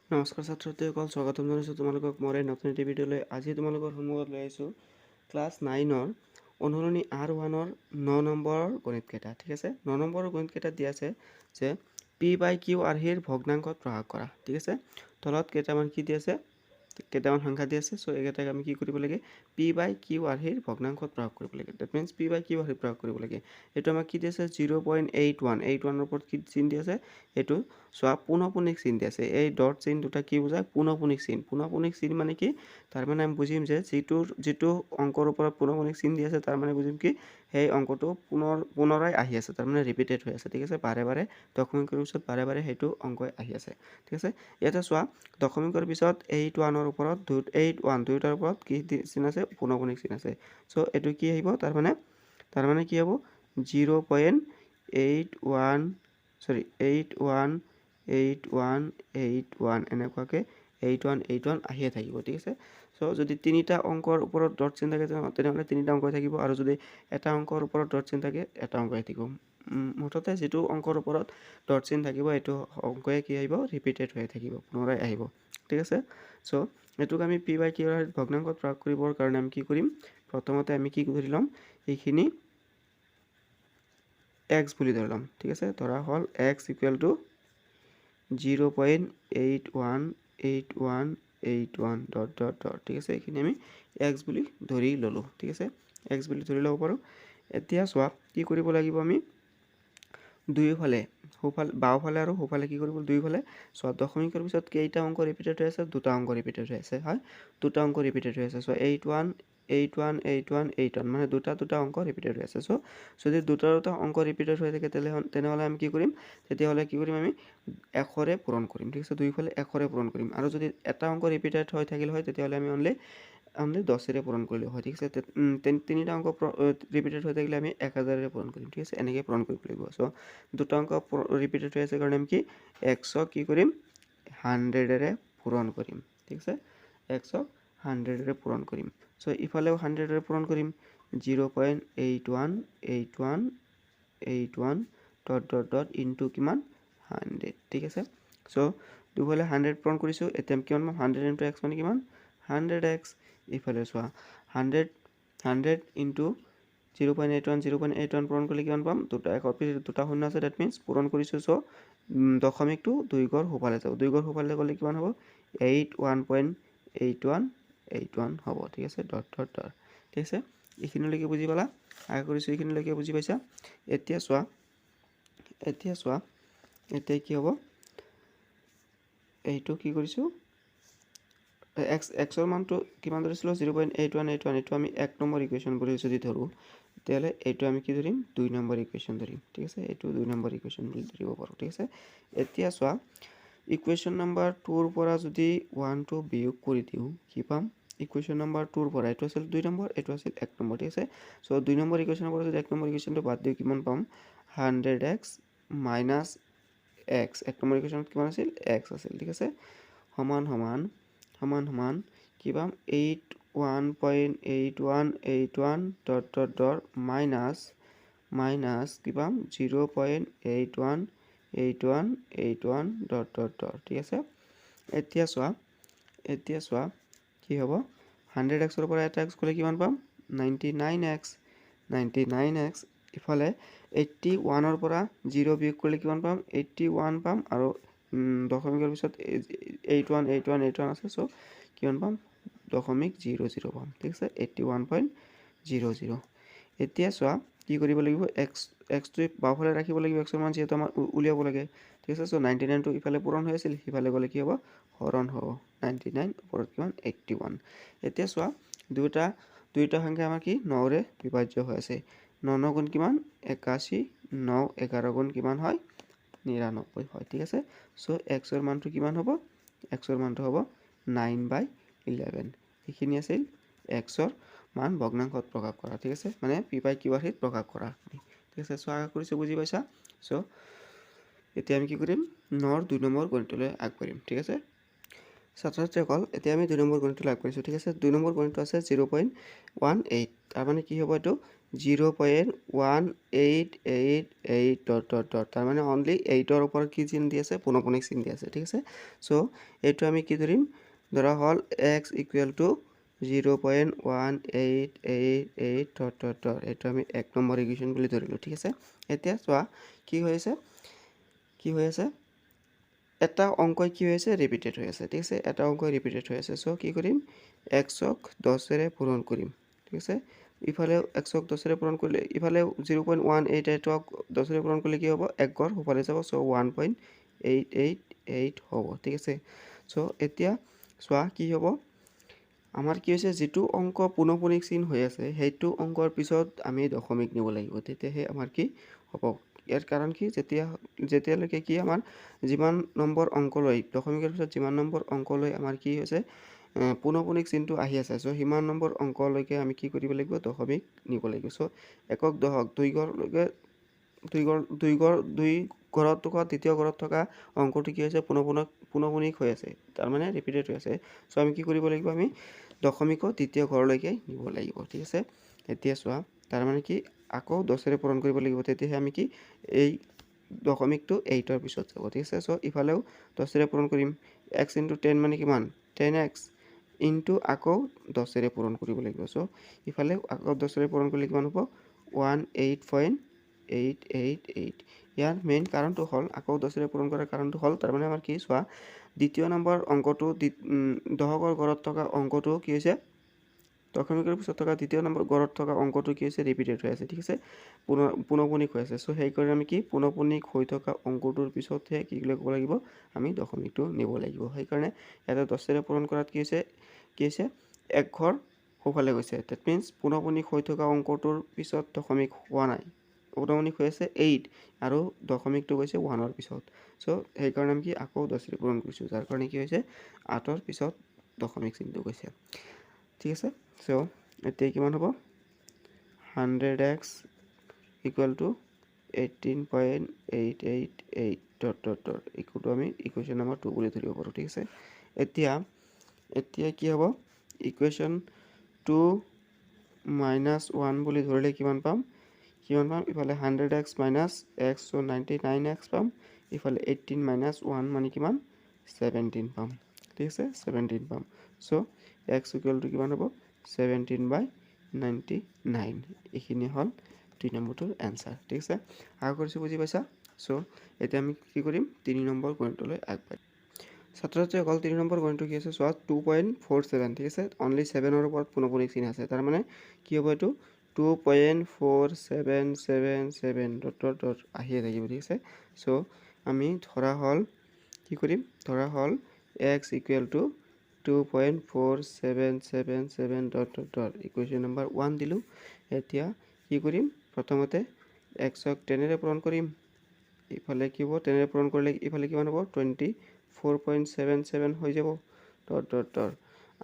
নমস্কাৰ ছাত্ৰ-ছাত্ৰীসকল, স্বাগতম জনাইছোঁ তোমালোকক মোৰ এই নতুন এটি ভিডিঅ'লৈ। আজি তোমালোকৰ সন্মুখত লৈ আহিছোঁ ক্লাছ 9ৰ অনুৰণী R1ৰ 9 নম্বৰৰ গণিতকেইটা। ঠিক আছে, 9 নম্বৰৰ গণিতকেইটাত দিয়া আছে যে P/Q আৰ্হিৰ ভগ্নাংশত প্ৰকাশ কৰা। ঠিক আছে, তলত কেইটামান কি দিয়া আছে, কেইটামান সংখ্যা দিয়া আছে। চ' এইকেইটাক আমি কি কৰিব লাগে, P/Q আৰ্হিৰ ভগ্নাংশত প্ৰয়োগ কৰিব লাগে। ডেট মিনছ P/Q আৰ্হিত প্ৰয়োগ কৰিব লাগে। এইটো আমাক কি দি আছে, 0.81 ওপৰত কি চিন দি আছে, এইটো চোৱা পুনঃপুনিক চিন দি আছে। এই ডট চিন দুটা কি বুজায়, পুনঃপুনিক চিন। পুনঃপুনিক চিন মানে কি, তাৰমানে আমি বুজিম যে যিটো অংকৰ ওপৰত পুনঃপুনিক চিন দি আছে, তাৰমানে বুজিম কি সেই অংকটো পুনৰাই আহি আছে, তাৰমানে ৰিপিটেড হৈ আছে। ঠিক আছে, বাৰে বাৰে দশমিকৰ পিছত বাৰে বাৰে সেইটো অংকই আহি আছে। ঠিক আছে, ইয়াতে চোৱা দশমিকৰ পিছত 8-1ৰ ওপৰত 8-1 দুয়োটাৰ ওপৰত কি চিন আছে, পুনঃপুনিক চিন আছে। চ' এইটো কি আহিব, তাৰমানে কি হ'ব 0.81 এনেকুৱাকৈ 81 আহিয়ে থাকিব। ঠিক আছে, চ' যদি তিনিটা অংকৰ ওপৰত ডট চিন থাকে তেনেহ'লে তিনিটা অংকই থাকিব, আৰু যদি এটা অংকৰ ওপৰত ডট চিন থাকে এটা অংকই থাকিব। মুঠতে যিটো অংকৰ ওপৰত ডট চিন থাকিব এইটো অংকয়ে কি আহিব, ৰিপিটেড হৈ থাকিব, পুনৰাই আহিব। ঠিক আছে, চ' এইটোক আমি P/Q ভগ্নাংশত প্ৰয়োগ কৰিবৰ কাৰণে আমি কি কৰিম, প্ৰথমতে আমি কি ধৰি ল'ম, এইখিনি x বুলি ধৰি ল'ম। ঠিক আছে, ধৰা হ'ল x equal to 0.818181 dot dot dot. ঠিক আছে, এইখিনি আমি x বুলি ধৰি ল'লোঁ। ঠিক আছে, x বুলি ধৰি ল'ব পাৰোঁ। এতিয়া চোৱা কি কৰিব লাগিব, আমি দুয়োফালে বাওঁফালে আৰু সোঁফালে কি কৰিব, দুয়োফালে চোৱা দশমিকৰ পিছত কেইটা অংক ৰিপিটেড হৈ আছে, দুটা অংক ৰিপিটেড হৈ আছে। হয়, দুটা অংক ৰিপিটেড হৈ আছে। চ' 81 মানে দুটা অংক ৰিপিটেড হৈ আছে। চ' যদি দুটা অংক ৰিপিটেড হৈ থাকে তেনেহ'লে আমি কি কৰিম, আমি 100ৰে পূৰণ কৰিম। ঠিক আছে, দুয়োফালে 100ৰে পূৰণ কৰিম। আৰু যদি এটা অংক ৰিপিটেড হৈ থাকিল হয় তেতিয়াহ'লে আমি অনলি 10ৰে পূৰণ কৰিলোঁ হয়। ঠিক আছে, তিনিটা অংক ৰিপিটেড হৈ থাকিলে আমি 1000ৰে পূৰণ কৰিম। ঠিক আছে, এনেকৈ পূৰণ কৰিব লাগিব। চ' দুটা অংক ৰিপিটেড হৈ আছে কাৰণে আমি কি 100ক কি কৰিম, 100ৰে পূৰণ কৰিম। ঠিক আছে, 100ক 100ৰে পূৰণ কৰিম। চ' ইফালেও 100ৰে পূৰণ কৰিম, 0.818181 ডট ডট ডট ইনটু কিমান, 100। ঠিক আছে, চ' দুফালে 100 পূৰণ কৰিছোঁ। এতিয়া কিমান পাম, 100 ইনটু x মানে কিমান, 100x। ইফালে চোৱা 100 ইনটু 0.81 পূৰণ কৰিলে কিমান পাম, দুটা একৰ পিছত দুটা শূন্য আছে, ডেট মিনছ পূৰণ কৰিছোঁ। চ' দশমিকটো 2 ঘৰ সোঁফালে যাব, 2 ঘৰ সোঁফালে গ'লে কিমান হ'ব, 81.8181 হ'ব। ঠিক আছে, ডট ডট ডট। ঠিক আছে, এইখিনিলৈকে বুজি পালা, আশা কৰিছোঁ এইখিনিলৈকে বুজি পাইছা। এতিয়া চোৱা এতিয়া কি হ'ব, এইটো কি কৰিছোঁ, এক্সৰ মানটো কিমান ধৰিছিলোঁ, 0.8181। এইটো আমি 1 নম্বৰ ইকুৱেশ্যন বুলি যদি ধৰোঁ তেতিয়াহ'লে এইটো আমি কি ধৰিম, 2 নম্বৰ ইকুৱেশ্যন ধৰিম। ঠিক আছে, এইটো 2 নম্বৰ ইকুৱেশ্যন বুলি ধৰিব পাৰোঁ। ঠিক আছে, এতিয়া চোৱা ইকুৱেশ্যন নম্বৰ 2ৰ পৰা যদি 1টো বিয়োগ কৰি দিওঁ কি পাম, ইকুৱেশ্যন নম্বৰ 2ৰ পৰা এইটো আছিল 2 নম্বৰ, এইটো আছিল 1 নম্বৰ। ঠিক আছে, চ' 2 নম্বৰ ইকুৱেশ্যনৰ পৰা যদি 1 নম্বৰ ইকুৱেশ্যনটো বাদ দিওঁ কিমান পাম, 100x মাইনাছ x। 1 নম্বৰ ইকুৱেশ্যনত কিমান আছিল, x আছিল। ঠিক আছে, সমান কি পাম, 81.8181 ডট ডট ডট মাইনাছ কি পাম, 0.818181 ডট ডট ডট। ঠিক আছে, এতিয়া চোৱা কি হ'ব, 100xৰ পৰা এটা x গ'লে কিমান পাম, 99x। ইফালে 81ৰ পৰা 0 বিয়োগ কৰিলে কিমান পাম, 81 পাম, আৰু দশমিকৰ পিছত 81 আছে। চ' কিমান পাম, 0.00 পাম। ঠিক আছে, 81.00। এতিয়া চোৱা কি কৰিব লাগিব, এক্সটো বাওঁফালে ৰাখিব লাগিব, এক্সৰ মান যিহেতু আমাৰ উলিয়াব লাগে। ঠিক আছে, চ' 99টো ইফালে পূৰণ হৈ আছিল, সিফালে গ'লে কি হ'ব, হৰণ হ'ব। 99 ওপৰত কিমান, 81। এতিয়া চোৱা দুয়োটা সংখ্যা আমাৰ কি 9ৰে বিভাজ্য হৈ আছে। 9 গুণ কিমান, 81, 9 11 গুণ কিমান হয়, 99 হয়। ঠিক আছে, চ' এক্সৰ মানটো কিমান হ'ব, এক্সৰ মানটো হ'ব 9/11। এইখিনি আছিল এক্সৰ মান ভগ্নাংশত প্ৰকাশ কৰা। ঠিক আছে, মানে P/Q আৰ্হিত প্ৰকাশ কৰা। ঠিক আছে, চ' আশা কৰিছোঁ বুজি পাইছা। চ' এতিয়া আমি কি কৰিম, 9ৰ 2 নম্বৰ গণিতলৈ আগবাঢ়িম। ঠিক আছে, ছাত্ৰ-ছাত্ৰীসকল এতিয়া আমি 2 নম্বৰ গণিতটো লাভ কৰিছোঁ ঠিক আছে 2 নম্বৰ গণিতটো আছে 0.18 তাৰ মানে কি হ'ব এইটো 0.1888 তাৰ মানে অনলি 8ৰ ওপৰত কি চিন দি আছে পুনঃপুনিক চিন দি আছে ঠিক আছে সো এইটো আমি কি ধৰিম ধৰা হল x = 0.1888 এইটো আমি 1 নম্বৰ ইকুৱেশ্যন বুলি ধৰিলো ঠিক আছে এতিয়া চোৱা কি হৈ আছে এটা অংকই কি হৈছে ৰিপিটেড হৈ আছে ঠিক আছে এটা অংকই ৰিপিটেড হৈ আছে সো কি কৰিম x ক 10 ৰে পূৰণ কৰিম ঠিক আছে ইফালে x ক 10 ৰে পূৰণ কৰিলে ইফালে 0.188 ক 10 ৰে পূৰণ কৰিলে কি হ'ব এক ঘৰ সোফালে যাব সো 1.888 হ'ব ঠিক আছে সো এতিয়া চোৱা কি হ'ব আমাৰ কি হৈছে যেটো অংক পুনঃপুনিক চিন হৈ আছে হেইটো অংকৰ পিছত আমি দশমিক নিব লাগিব তেতিয়াহে আমাৰ কি হ'ব ইয়াৰ কাৰণ কি যেতিয়ালৈকে কি আমাৰ যিমান নম্বৰ অংক লৈ দশমিকৰ পিছত যিমান নম্বৰ অংক লৈ আমাৰ কি হৈছে পুনঃপুনিক চিনটো আহি আছে সো হিমান নম্বৰ অংকলৈকে আমি কি কৰিব লাগিব দশমিক নিব লাগিব সো একক দশক দুই ঘৰলৈকে দুই ঘৰত থকা তৃতীয় ঘৰত থকা অংকটো কি হৈছে পুনঃপুনিক হৈ আছে তাৰ মানে ৰিপিটেড হৈ আছে সো আমি কি কৰিব লাগিব আমি দশমিকৰ তৃতীয় ঘৰলৈকে নিব লাগিব ঠিক আছে এতিয়া চোৱা তাৰ মানে কি আকৌ 10 ৰে পূৰণ কৰিব লাগিব তেতিয়াহে আমি কি এই দশমিকটো 8ৰ পিছত যাব ঠিক আছে সো ইফালেও 10 ৰে পূৰণ কৰিম x * 10 মানে কিমান 10x ইনটু আকৌ 10 ৰে পূৰণ কৰিব লাগিব সো ইফালে আকৌ 10 ৰে পূৰণ কৰিলে কিমান হ'ব 18.888 ইয়াৰ মেইন কাৰণটো হল আকৌ 10 ৰে পূৰণ কৰাৰ কাৰণটো হল তাৰ মানে আমাৰ কি চোৱা দ্বিতীয় নম্বৰ অংকটো দশকৰ ঘৰত থকা অংকটো কি হৈছে দশমিকৰ পিছত থকা দ্বিতীয় নম্বৰ ঘৰত থকা অংকটো কি হৈছে ৰিপিটেড হৈ আছে ঠিক আছে পুনঃপুনিক হৈ আছে সো সেই কাৰণে আমি কি পুনঃপুনিক হৈ থকা অংকটোৰ পিছতহে কি কৰিব লাগিব আমি দশমিকটো নিব লাগিব সেই কাৰণে এটা 10 ৰে পূৰণ কৰাত কি হৈছে এক ঘৰ সোফালে গৈছে দ্যাট মিন্স পুনঃপুনিক হৈ থকা অংকটোৰ পিছত দশমিক হোৱা নাই পুনঃপুনিক হৈ আছে 8 আৰু দশমিকটো গৈছে 1ৰ পিছত সো সেই কাৰণে আমি কি আকৌ 10 ৰে পূৰণ কৰিছো যাৰ কাৰণে কি হৈছে 8ৰ পিছত দশমিক চিনটো গৈছে ঠিক আছে সো এতিয়া কিমান হ'ব 100x = 18.888 ইকুৱেলটো আমি ইকুৱেশ্যন নম্বৰ 2 বুলি ধৰিব পাৰো ঠিক আছে এতিয়া কি হ'ব ইকুৱেশ্যন 2 - 1 বুলি ধৰিলে কিমান পাম ইফালে 100x - x সো 99x পাম ইফালে 18 - 1 মানে কিমান 17 পাম ঠিক আছে 17 পাম সো x = কিমান হ'ব 17/99 এইখিনি হল 2 নম্বৰটোৰ এনসাৰ ঠিক আছে আশা কৰিছো বুজি পাইছা সো এতিয়া আমি কি কৰিম 3 নম্বৰ গণিতলৈ আগবাঢ়িম ছাত্ৰ-ছাত্ৰীসকল 3 নম্বৰ গণিতটো কি আছে চোৱা 2.47 ঠিক আছে অনলি 7ৰ ওপৰত পুনঃপুনিক চিন আছে তাৰ মানে কি হ'ব এইটো 2.4777 আহিয়ে থাকিব ঠিক আছে সো আমি ধৰা হল কি কৰিম ধৰা হল x = 2.4777 ইকুৱেশ্যন নম্বৰ 1 দিলো এতিয়া কি কৰিম প্ৰথমতে x ক 10 ৰে পূৰণ কৰিম ইফালে কি হ'ব 10 ৰে পূৰণ কৰিলে ইফালে কিমান হ'ব 24.77 হৈ যাব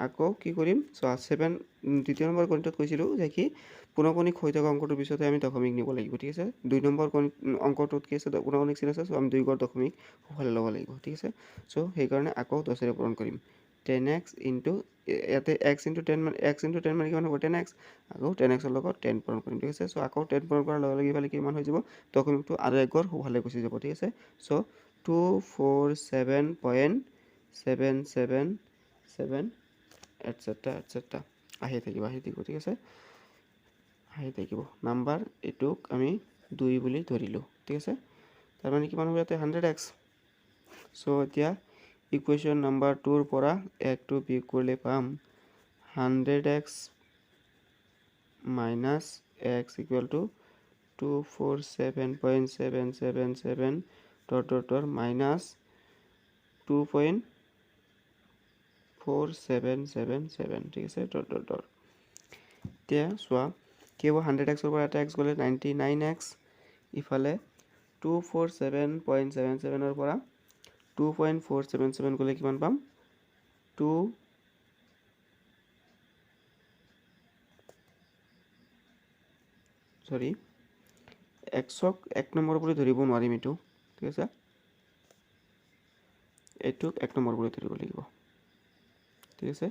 আকৌ কি কৰিম সো 7 দ্বিতীয় নম্বৰ গণিতত কৈছিলো যে কি পুনঃপুনিক হৈ থকা অংকটোৰ পিছতে আমি দশমিক নিব লাগিব ঠিক আছে 2 নম্বৰ অংকটোত কি আছে পুনঃপুনিক চিন আছে সো আমি 2 ঘৰ দশমিক সোফালে ল'ব লাগিব ঠিক আছে সো সেই কাৰণে আকৌ 10 ৰে পূৰণ কৰিম 10x ইনটু ইয়াতে x * 10 মানে কিমান হ'ব 10x আকৌ 10x ৰ লগত 10 পূৰণ কৰিম ঠিক আছে সো আকৌ 10 পূৰণ কৰাৰ লগে লগে ইফালে কিমান হৈ যাব দশমিকটো আৰু এক ঘৰ সোফালে গুচি যাব ঠিক আছে সো 247.777 etc আহি থাকিব ঠিক আছে আহি থাকিব নাম্বাৰ এটোক আমি 2 বুলি ধৰিলো ঠিক আছে তাৰ মানে কিমান হ'ব ইয়াতে 100x সো এতিয়া ইকুৱেশ্যন নম্বৰ 2 ৰ পৰা 1 টো বিয়োগ কৰিলে পাম 100x - x = 247.777 minus 2.4777 ঠিক আছে এতিয়া চোৱা কি হ'ব 100x ৰ পৰা এটা x গ'লে 99x ইফালে 247.77 ৰ পৰা 2.477 গ'লে কিমান পাম 2 সৰি x ক 1 নম্বৰ বুলি ধৰিব নোৱাৰিম ঠিক আছে এইটোক 1 নম্বৰ বুলি ধৰিব লাগিব ঠিক আছে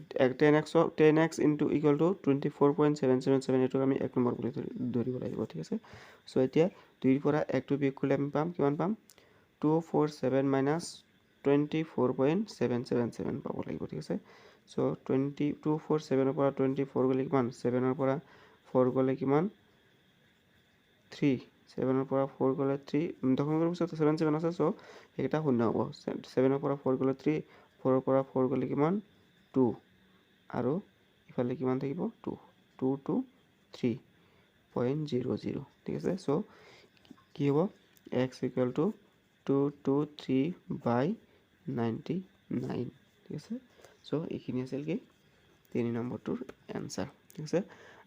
10x ইনটু ইকুয়াল টু 24.777 এটো আমি 1 নম্বৰ বুলি ধৰিব লাগিব ঠিক আছে সো এতিয়া 2 ৰ পৰা 1 টো বিয়োগ কৰিলে আমি পাম কিমান পাম 247 minus 24.777 পাব লাগিব ঠিক আছে সো 247 ৰ পৰা 24 গলে কিমান 7 ৰ পৰা 4 গলে কিমান 3 7 ৰ পৰা 4 গলে 3 দশমিকৰ পিছত 7 7 আছে সো এটা শূন্য হ'ব 7 ৰ পৰা 4 গলে 3 4 ৰ পৰা 4 গলে কিমান 2 আৰু ইফালে কিমান থাকিব 2 2 to 3.00 ঠিক আছে সো কি হ'ব x equal to 223/99 ঠিক আছে সো এইখিনি আছিল কি 3 নম্বৰটোৰ आंसर ঠিক আছে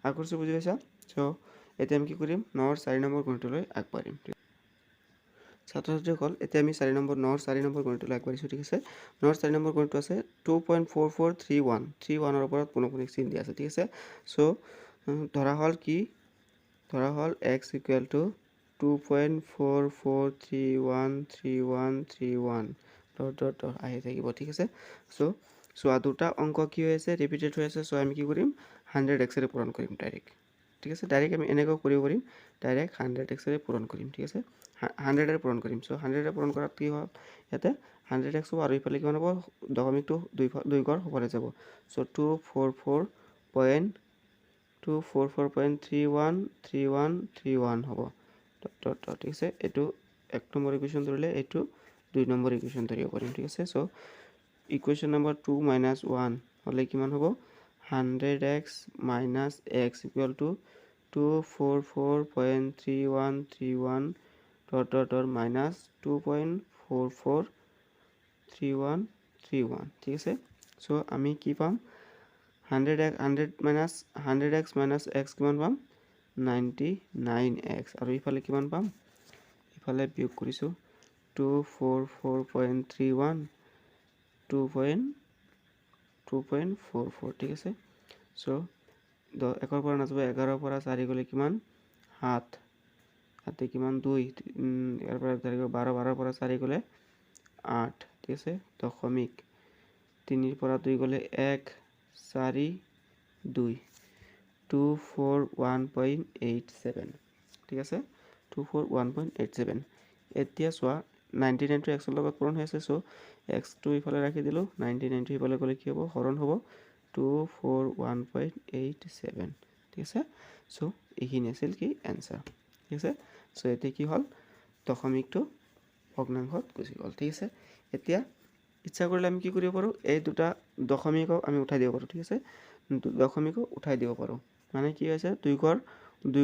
আকৰ্ষণ বুজি পাইছা সো এতিয়া আমি কি কৰিম 9 ৰ 4 নম্বৰ গণিতলৈ আগবাঢ়িম ছাত্ৰ-ছাত্ৰীসকল এতিয়া আমি 4 নম্বৰ 9 ৰ 4 নম্বৰ গণিতলৈ আগবাঢ়িছো ঠিক আছে 9 ৰ 4 নম্বৰ গণিতটো আছে 2.4431 ৰ ওপৰত পুনঃপুনিক চিন দিয়া আছে ঠিক আছে সো ধৰা হল কি ধৰা হল x equal to 2.44313131 ডট আহি থাকিব ঠিক আছে সো দুটা অংক কি হৈ আছে ৰিপিটেড হৈ আছে সো আমি কি কৰিম 100x ৰে পূৰণ কৰিম ডাইৰেক্ট ঠিক আছে ডাইৰেক্ট আমি এনেকৈ কৰিব পাৰিম ডাইৰেক্ট 100x ৰে পূৰণ কৰিম ঠিক আছে 100 ৰে পূৰণ কৰিম সো 100 ৰে পূৰণ কৰাত কি হয় ইয়াতে 100x হ'ব আৰু ইফালে কিমান হ'ব দশমিকটো দুই ঘৰ হ'বলে যাব সো 244.3131 হ'ব ডট ঠিক আছে এটো এক নম্বৰ ইকুৱেশ্যন ধৰিলে এটো দুই নম্বৰ ইকুৱেশ্যন ধৰিব পাৰিম ঠিক আছে সো ইকুৱেশ্যন নম্বৰ 2 - 1 হলে কিমান হ'ব 100x - x equal to 244.3131 dot minus 2.443131 ঠিক আছে সো আমি কি পাম 100x minus x কিমান পাম 99x আৰু ইফালে কিমান পাম ইফালে বিয়োগ কৰিছো 244.31 2.44 ঠিক আছে সো 1 ৰ পৰা নাযাব 11 ৰ পৰা 4 গলে কিমান 7 হাতে কিমান 2 ইয়াৰ পৰা 12 12 ৰ পৰা 4 গলে 8 ঠিক আছে দশমিক 3 ৰ পৰা 2 গলে 1 4 2 241.87 ঠিক আছে 241.87 এতিয়া চোৱা 99 টো x ৰ লগত পূৰণ হৈ আছে সো x টো ইফালে ৰাখি দিলো 99 টো ইফালে গলে কি হ'ব হৰণ হ'ব 241.87 ঠিক আছে সো এইখিনি আছিল কি आंसर ঠিক আছে সো এতিয়া কি হল দশমিকটো ভগ্নাংশত গুচি গল ঠিক আছে এতিয়া ইচ্ছা কৰিলে আমি কি কৰিব পাৰো এই দুটা দশমিকক আমি উঠাই দিব পাৰো ঠিক আছে দশমিকক উঠাই দিব পাৰো মানে কি হৈছে দুই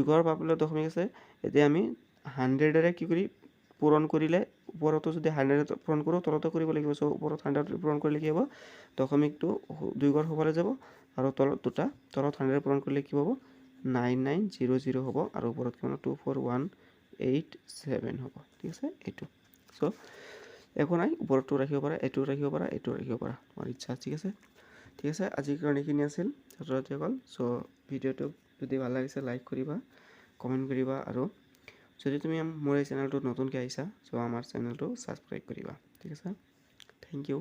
ঘৰ পাবলৈ দশমিক আছে এতিয়া আমি 100 ৰে কি কৰি পূৰণ কৰিলে ওপৰতো যদি 100 পূৰণ কৰো তলতো কৰিব লাগিব সো ওপৰত 100 পূৰণ কৰিলে কি হ'ব দশমিকটো দুই ঘৰ হ'বলে যাব আৰু তলত 100 পূৰণ কৰিলে কি হ'ব 9900 হ'ব আৰু ওপৰত কিমান 24187 হ'ব ঠিক আছে এটো সো একো নাই ওপৰটো ৰাখিব পাৰা এটো ৰাখিব পাৰা এটো ৰাখিব পাৰা তোমাৰ ইচ্ছা ঠিক আছে আজিৰ কাৰণে এইখিনি আছিল ছাত্ৰ-ছাত্ৰীসকল সো ভিডিওটো যদি ভাল লাগিছে লাইক কৰিবা কমেন্ট কৰিবা আৰু যদি তুমি মোৰ এই চেনেলটো নতুনকৈ আহিছা সো আমাৰ চেনেলটো সাবস্ক্ৰাইব কৰিবা ঠিক আছে থ্যাংক ইউ